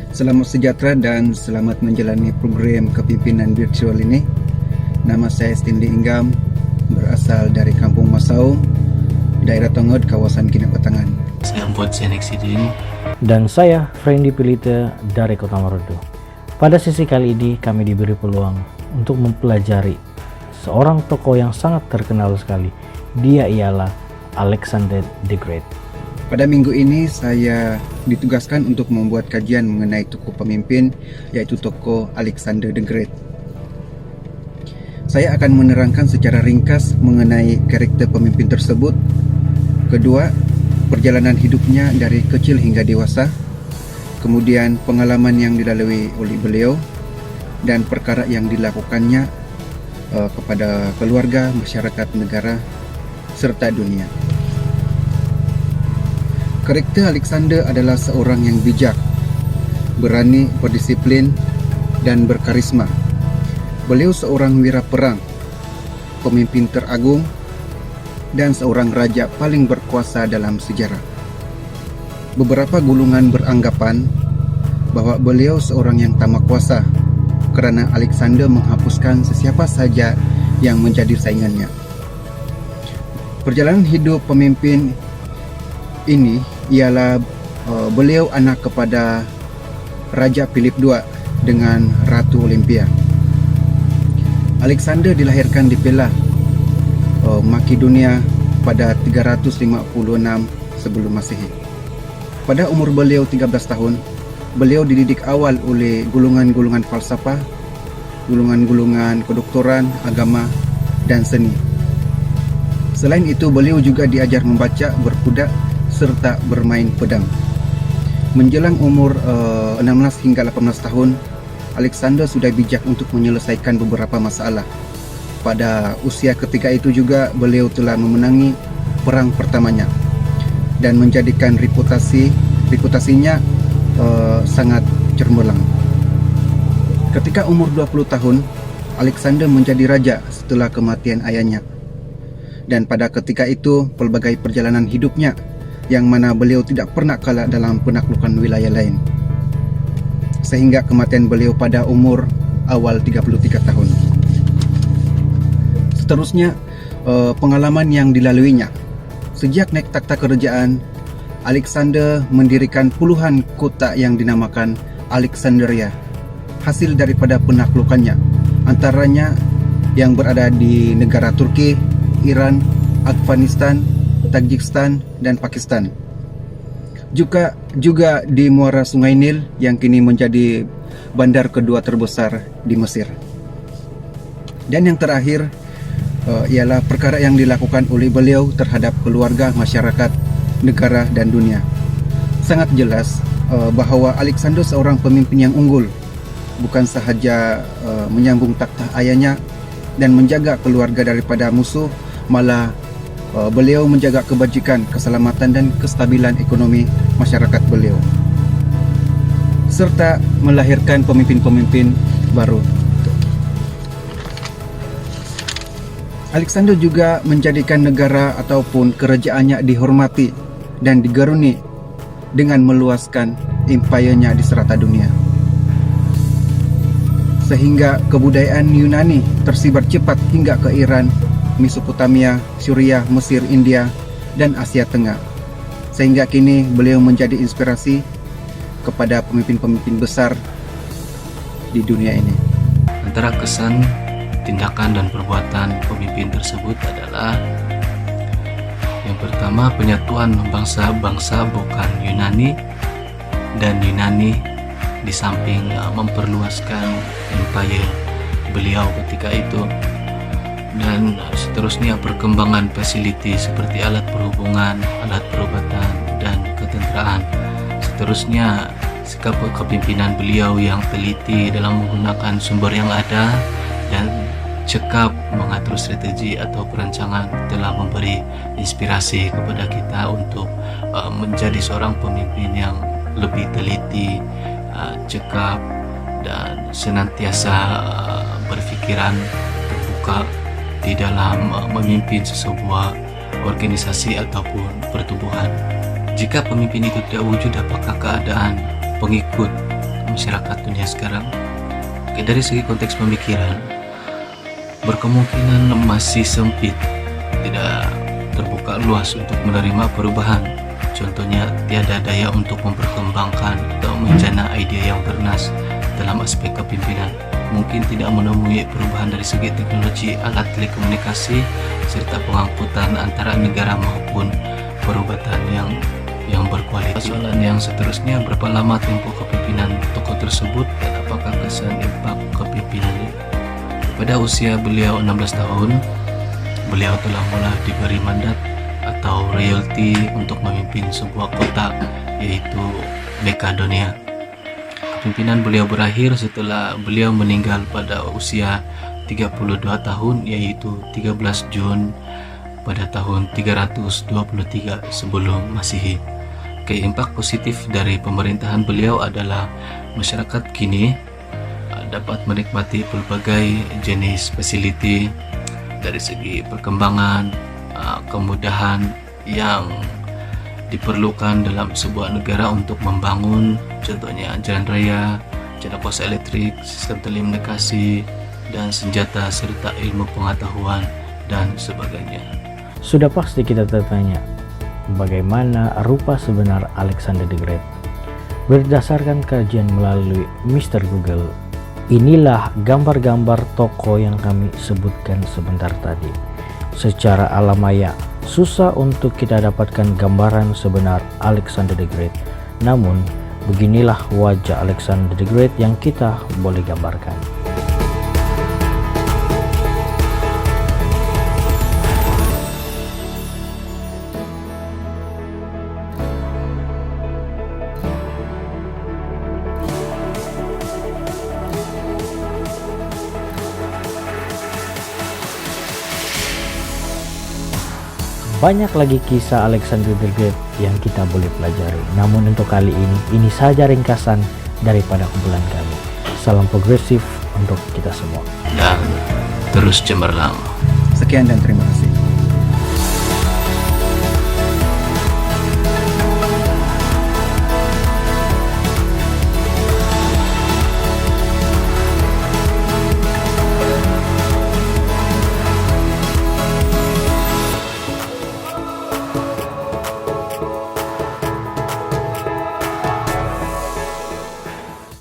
Selamat sejahtera dan selamat menjalani program kepimpinan virtual ini. Nama saya Stindi Inggam, berasal dari Kampung Masaum, daerah Tongod, kawasan Kinabatangan. Saya Mpot Senek Sidin. Dan saya Friendly Pilite dari Kota Marodo. Pada sesi kali ini kami diberi peluang untuk mempelajari seorang tokoh yang sangat terkenal sekali. Dia ialah Alexander the Great. Pada minggu ini saya ditugaskan untuk membuat kajian mengenai tokoh pemimpin, yaitu tokoh Alexander the Great. Saya akan menerangkan secara ringkas mengenai karakter pemimpin tersebut. Kedua, perjalanan hidupnya dari kecil hingga dewasa. Kemudian pengalaman yang dilalui oleh beliau dan perkara yang dilakukannya kepada keluarga, masyarakat, negara, serta dunia. Karakter Alexander adalah seorang yang bijak, berani, berdisiplin, dan berkarisma. Beliau seorang wira perang, pemimpin teragung, dan seorang raja paling berkuasa dalam sejarah. Beberapa golongan beranggapan bahwa beliau seorang yang tamak kuasa kerana Alexander menghapuskan sesiapa saja yang menjadi saingannya. Perjalanan hidup pemimpin ini ialah beliau anak kepada Raja Philip II dengan Ratu Olympia. Alexander dilahirkan di Pella, Makedonia pada 356 sebelum Masehi. Pada umur beliau 13 tahun, beliau dididik awal oleh golongan-golongan falsafah, golongan-golongan kedoktoran, agama, dan seni. Selain itu, beliau juga diajar membaca, berkuda, serta bermain pedang. Menjelang umur 16 hingga 18 tahun, Alexander sudah bijak untuk menyelesaikan beberapa masalah. Pada usia ketika itu juga beliau telah memenangi perang pertamanya dan menjadikan reputasinya sangat cemerlang. Ketika umur 20 tahun, Alexander menjadi raja setelah kematian ayahnya. Dan pada ketika itu, pelbagai perjalanan hidupnya yang mana beliau tidak pernah kalah dalam penaklukan wilayah lain, sehingga kematian beliau pada umur awal 33 tahun. Seterusnya, pengalaman yang dilaluinya. Sejak naik takhta kerajaan, Alexander mendirikan puluhan kota yang dinamakan Alexandria, hasil daripada penaklukannya, antaranya yang berada di negara Turki, Iran, Afghanistan, Tajikistan, dan Pakistan. Juga di muara Sungai Nil yang kini menjadi bandar kedua terbesar di Mesir. Dan yang terakhir ialah perkara yang dilakukan oleh beliau terhadap keluarga, masyarakat, negara, dan dunia. Sangat jelas bahawa Alexander seorang pemimpin yang unggul, bukan sahaja menyambung takhta ayahnya dan menjaga keluarga daripada musuh, malah beliau menjaga kebajikan, keselamatan, dan kestabilan ekonomi masyarakat beliau, serta melahirkan pemimpin-pemimpin baru. Alexander juga menjadikan negara ataupun kerajaannya dihormati dan digeruni dengan meluaskan empayanya di serata dunia, sehingga kebudayaan Yunani tersebar cepat hingga ke Iran, Mesopotamia, Suriah, Mesir, India, dan Asia Tengah. Sehingga kini beliau menjadi inspirasi kepada pemimpin-pemimpin besar di dunia ini. Antara kesan, tindakan, dan perbuatan pemimpin tersebut adalah yang pertama, penyatuan bangsa-bangsa bukan Yunani, dan Yunani di samping memperluaskan empire beliau ketika itu. Dan seterusnya perkembangan fasiliti seperti alat perhubungan, alat perubatan, dan ketenteraan. Seterusnya sikap kepemimpinan beliau yang teliti dalam menggunakan sumber yang ada dan cekap mengatur strategi atau perancangan telah memberi inspirasi kepada kita untuk menjadi seorang pemimpin yang lebih teliti, cekap, dan senantiasa berfikiran terbuka di dalam memimpin sebuah organisasi ataupun pertubuhan. Jika pemimpin itu tidak wujud, apakah keadaan pengikut masyarakat dunia sekarang. Oke, dari segi konteks pemikiran, berkemungkinan masih sempit, tidak terbuka luas untuk menerima perubahan. Contohnya, tiada daya untuk memperkembangkan atau menjana ide yang bernas dalam aspek kepimpinan. Mungkin tidak menemui perubahan dari segi teknologi, alat telekomunikasi, serta pengangkutan antara negara maupun perubatan yang berkualitas. Soalan yang seterusnya, berapa lama tempo kepimpinan tokoh tersebut dan apakah kesan impak kepimimpinannya? Pada usia beliau 16 tahun, beliau telah mulai diberi mandat atau royalty untuk memimpin sebuah kota, yaitu Makedonia. Kepimpinan beliau berakhir setelah beliau meninggal pada usia 32 tahun, yaitu 13 Jun pada tahun 323 sebelum Masehi. Impak positif dari pemerintahan beliau adalah masyarakat kini dapat menikmati berbagai jenis fasiliti dari segi perkembangan, kemudahan yang diperlukan dalam sebuah negara untuk membangun, contohnya jalan raya, jalan kuasa elektrik, sistem telekomunikasi, dan senjata serta ilmu pengetahuan dan sebagainya. Sudah pasti kita tertanya, bagaimana rupa sebenar Alexander the Great? Berdasarkan kajian melalui Mr. Google, inilah gambar-gambar tokoh yang kami sebutkan sebentar tadi. Secara alamiah, susah untuk kita dapatkan gambaran sebenar Alexander the Great. Namun, beginilah wajah Alexander the Great yang kita boleh gambarkan. Banyak lagi kisah Alexander the Great yang kita boleh pelajari. Namun untuk kali ini saja ringkasan daripada kumpulan kami. Salam progresif untuk kita semua. Dan terus cemerlang. Sekian dan terima kasih.